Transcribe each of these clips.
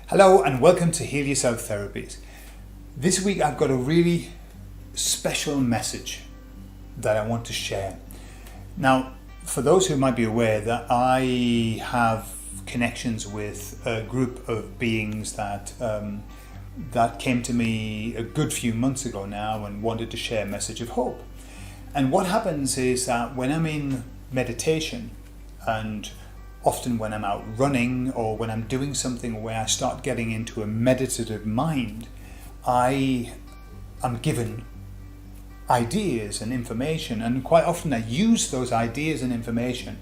Hello and welcome to Heal Yourself Therapies. This week I've got a really special message that I want to share. Now, for those who might be aware that I have connections with a group of beings that came to me a good few months ago now and wanted to share a message of hope. And what happens is that when I'm in meditation, and often when I'm out running or when I'm doing something where I start getting into a meditative mind, I am given ideas and information, and quite often I use those ideas and information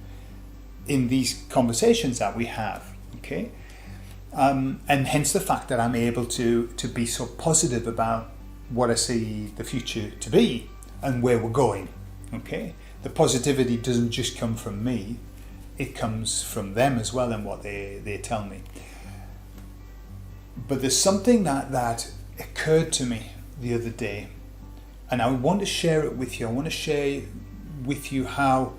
in these conversations that we have, okay? And hence the fact that I'm able to be so positive about what I see the future to be and where we're going, okay? The positivity doesn't just come from me, it comes from them as well and what they tell me. But there's something that occurred to me the other day, and I want to share it with you. I want to share with you how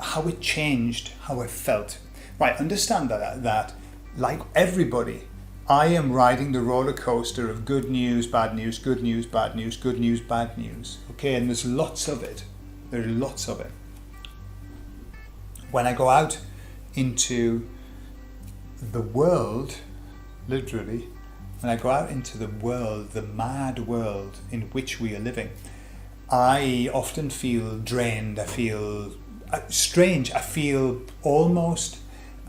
it changed, how I felt. Right, understand that like everybody, I am riding the roller coaster of good news, bad news, good news, bad news, good news, bad news. Okay, and there's lots of it. There are lots of it. When I go out into the world, literally, when I go out into the world, the mad world in which we are living, I often feel drained, I feel strange, I feel almost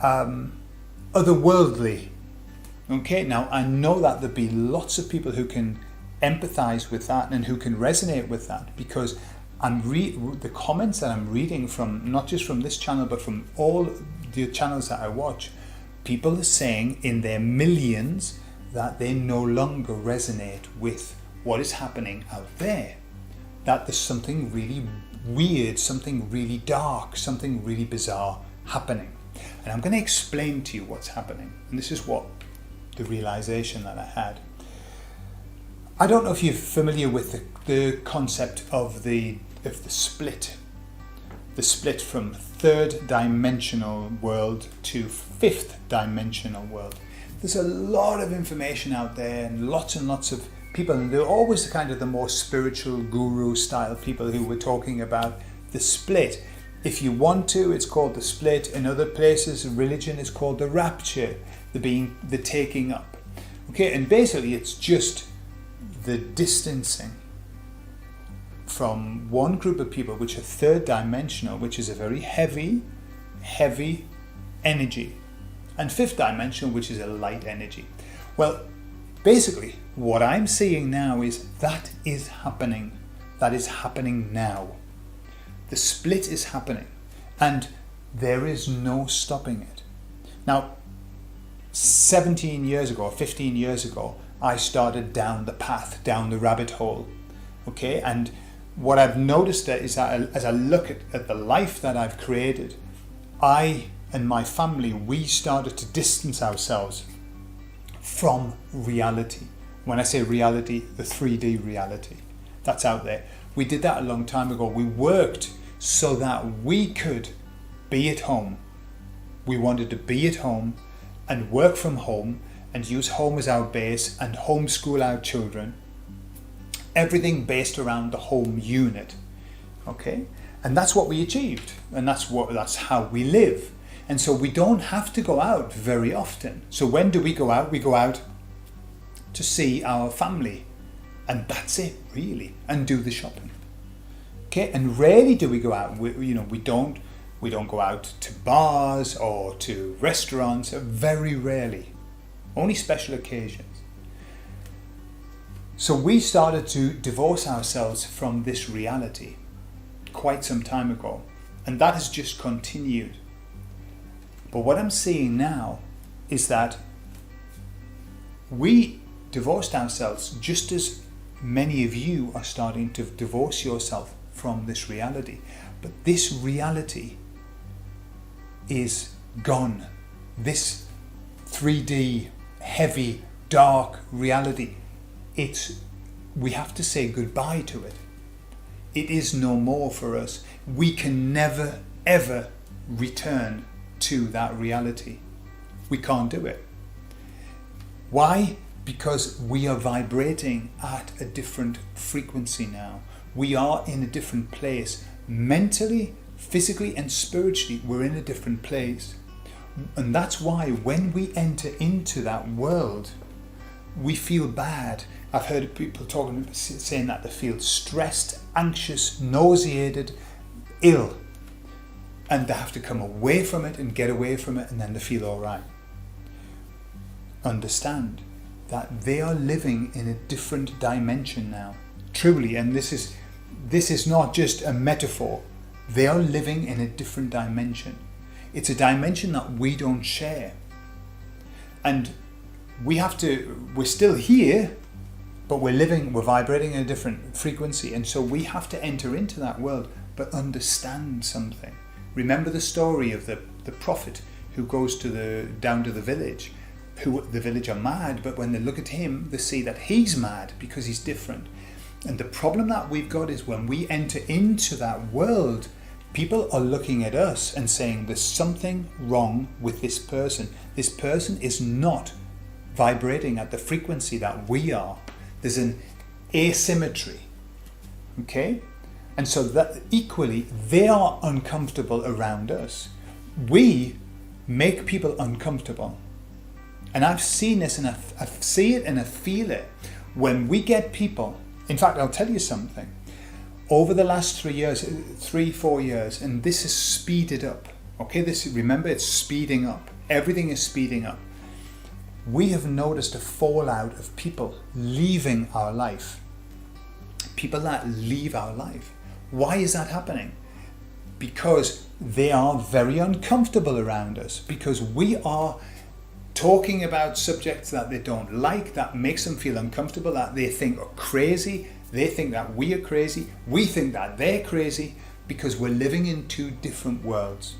otherworldly. Okay, now I know that there'll be lots of people who can empathize with that and who can resonate with that, because the comments that I'm reading from, not just from this channel, but from all the channels that I watch, people are saying in their millions that they no longer resonate with what is happening out there. That there's something really weird, something really dark, something really bizarre happening. And I'm going to explain to you what's happening. And this is what the realization that I had. I don't know if you're familiar with the concept of the split from third dimensional world to fifth dimensional world. There's a lot of information out there and lots of people, and they're always kind of the more spiritual guru style people who were talking about the split. If you want to, it's called the split. In other places, religion is called the rapture, the taking up. Okay, and basically it's just the distancing from one group of people which are third dimensional, which is a very heavy energy, and fifth dimensional, which is a light energy. Well, basically what I'm seeing now is that is happening. That is happening now. The split is happening, and there is no stopping it. Now, 17 years ago, 15 years ago, I started down the path, down the rabbit hole. Okay, and what I've noticed is that as I look at the life that I've created, I and my family, we started to distance ourselves from reality. When I say reality, the 3D reality that's out there. We did that a long time ago. We worked so that we could be at home. We wanted to be at home and work from home and use home as our base and homeschool our children. Everything based around the home unit, okay? And that's what we achieved, and that's how we live. And so we don't have to go out very often. So when do we go out? We go out to see our family, and that's it really, and do the shopping. Okay, and rarely do we go out. We don't go out to bars or to restaurants. Very rarely, only special occasions. So we started to divorce ourselves from this reality quite some time ago, and that has just continued. But what I'm seeing now is that we divorced ourselves just as many of you are starting to divorce yourself from this reality. But this reality is gone. This 3D, heavy, dark reality, we have to say goodbye to it. It is no more for us. We can never, ever return to that reality. We can't do it. Why? Because we are vibrating at a different frequency now. We are in a different place. Mentally, physically and spiritually, we're in a different place. And that's why when we enter into that world, we feel bad. I've heard people saying that they feel stressed, anxious, nauseated, ill. And they have to come away from it and get away from it, and then they feel all right. Understand that they are living in a different dimension now. Truly, and this is not just a metaphor. They are living in a different dimension. It's a dimension that we don't share. And we're still here, but we're vibrating in a different frequency. And so we have to enter into that world, but understand something. Remember the story of the prophet who goes down to the village, who the village are mad, but when they look at him, they see that he's mad because he's different. And the problem that we've got is when we enter into that world, people are looking at us and saying there's something wrong with this person. This person is not vibrating at the frequency that we are. There's an asymmetry. Okay? And so that equally, they are uncomfortable around us. We make people uncomfortable. And I've seen this, and I see it and I feel it. When we get people, in fact, I'll tell you something. Over the last 4 years, and this is speeded up. Okay, remember, it's speeding up. Everything is speeding up. We have noticed a fallout of people leaving our life. People that leave our life. Why is that happening? Because they are very uncomfortable around us. Because we are talking about subjects that they don't like, that makes them feel uncomfortable, that they think are crazy. They think that we are crazy. We think that they're crazy, because we're living in two different worlds.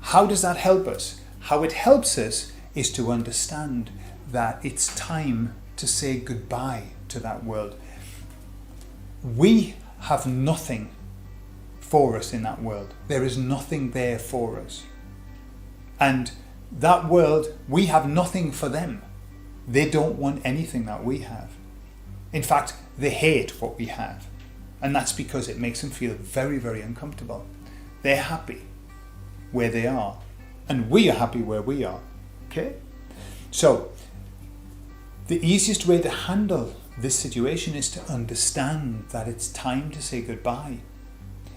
How does that help us? How it helps us is to understand that it's time to say goodbye to that world. We have nothing for us in that world. There is nothing there for us. And that world, we have nothing for them. They don't want anything that we have. In fact, they hate what we have. And that's because it makes them feel very, very uncomfortable. They're happy where they are. And we are happy where we are. Okay? So, the easiest way to handle this situation is to understand that it's time to say goodbye.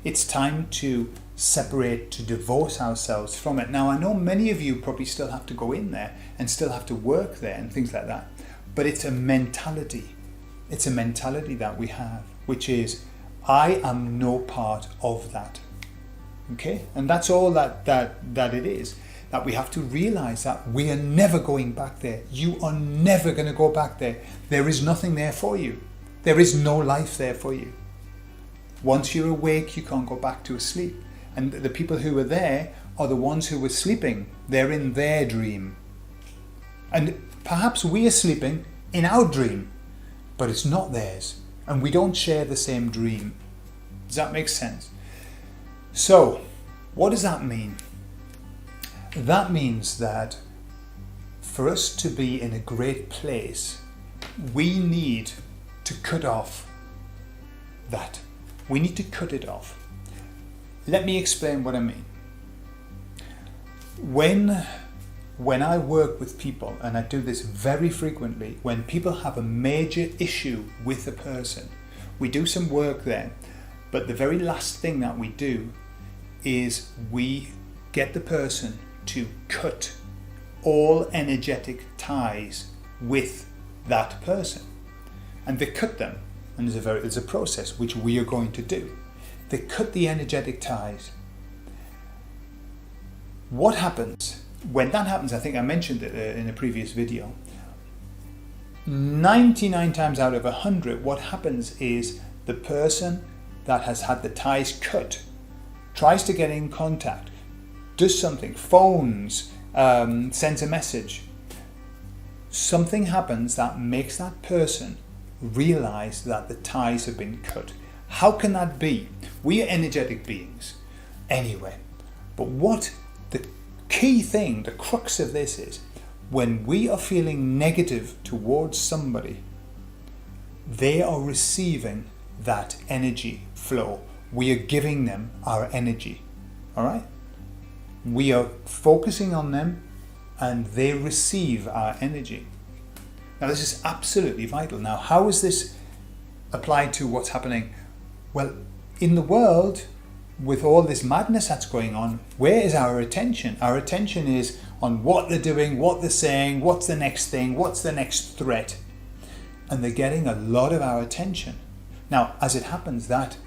It's time to separate, to divorce ourselves from it. Now, I know many of you probably still have to go in there and still have to work there and things like that. But it's a mentality. It's a mentality that we have, which is, I am no part of that. Okay? And that's all that it is. That we have to realize that we are never going back there. You are never going to go back there. There is nothing there for you. There is no life there for you. Once you're awake, you can't go back to sleep. And the people who are there are the ones who were sleeping. They're in their dream. And perhaps we are sleeping in our dream, but it's not theirs. And we don't share the same dream. Does that make sense? So, what does that mean? That means that for us to be in a great place, we need to cut off that. We need to cut it off. Let me explain what I mean. When I work with people, and I do this very frequently, when people have a major issue with a person, we do some work there, but the very last thing that we do is we get the person to cut all energetic ties with that person. And they cut them. And there's a process which we are going to do. They cut the energetic ties. What happens when that happens? I think I mentioned it in a previous video. 99 times out of 100, what happens is the person that has had the ties cut tries to get in contact, does something, phones, sends a message. Something happens that makes that person realize that the ties have been cut. How can that be? We are energetic beings anyway. But what the key thing, the crux of this is, when we are feeling negative towards somebody, they are receiving that energy flow. We are giving them our energy. All right? We are focusing on them and they receive our energy. Now, this is absolutely vital. Now, how is this applied to what's happening? Well, in the world, with all this madness that's going on, where is our attention? Our attention is on what they're doing, what they're saying, what's the next thing, what's the next threat. And they're getting a lot of our attention. Now, as it happens, that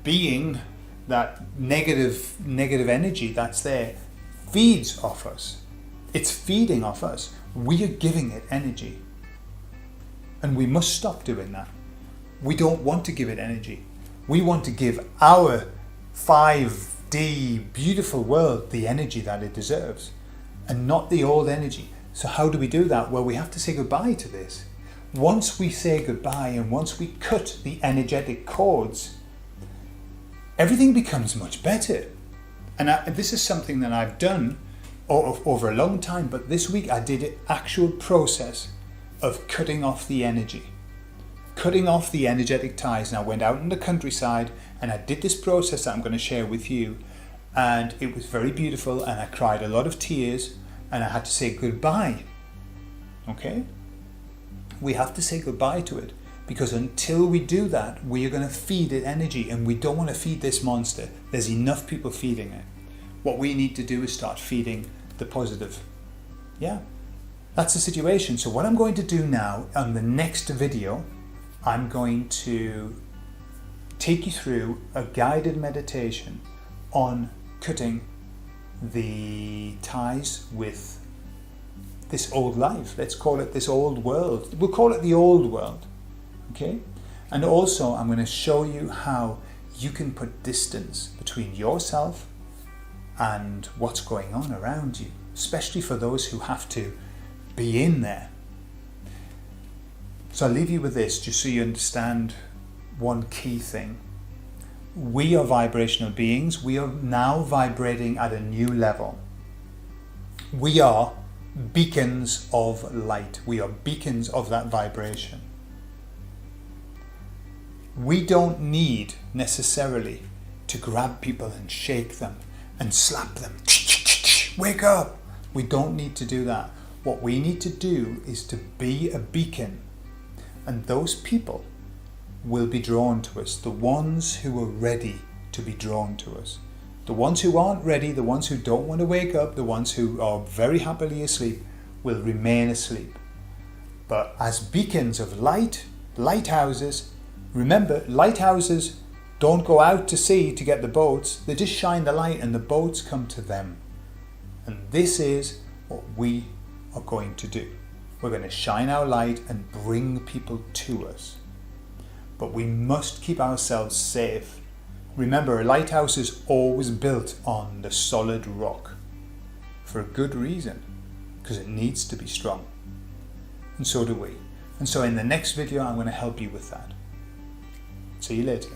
being, that negative energy that's there, feeds off us. It's feeding off us. We are giving it energy. And we must stop doing that. We don't want to give it energy. We want to give our 5D beautiful world the energy that it deserves and not the old energy. So how do we do that? Well, we have to say goodbye to this. Once we say goodbye and once we cut the energetic cords, everything becomes much better. And this is something that I've done over a long time, but this week I did an actual process of cutting off the energy. Cutting off the energetic ties. And I went out in the countryside and I did this process that I'm going to share with you. And it was very beautiful and I cried a lot of tears and I had to say goodbye. Okay? We have to say goodbye to it, because until we do that, we are going to feed it energy, and we don't want to feed this monster. There's enough people feeding it. What we need to do is start feeding the positive. Yeah? That's the situation. So what I'm going to do now on the next video, I'm going to take you through a guided meditation on cutting the ties with this old life. Let's call it this old world. We'll call it the old world. Okay? And also I'm going to show you how you can put distance between yourself and what's going on around you, especially for those who have to be in there. So I'll leave you with this just so you understand one key thing. We are vibrational beings. We are now vibrating at a new level. We are beacons of light. We are beacons of that vibration. We don't need necessarily to grab people and shake them and slap them. Wake up! We don't need to do that. What we need to do is to be a beacon, and those people will be drawn to us. The ones who are ready to be drawn to us. The ones who aren't ready, the ones who don't want to wake up, the ones who are very happily asleep will remain asleep. But as beacons of light, lighthouses, remember, lighthouses don't go out to sea to get the boats. They just shine the light and the boats come to them. And this is what we are going to do. We're going to shine our light and bring people to us. But we must keep ourselves safe. Remember, a lighthouse is always built on the solid rock for a good reason, because it needs to be strong. And so do we. And so in the next video, I'm going to help you with that. See you later.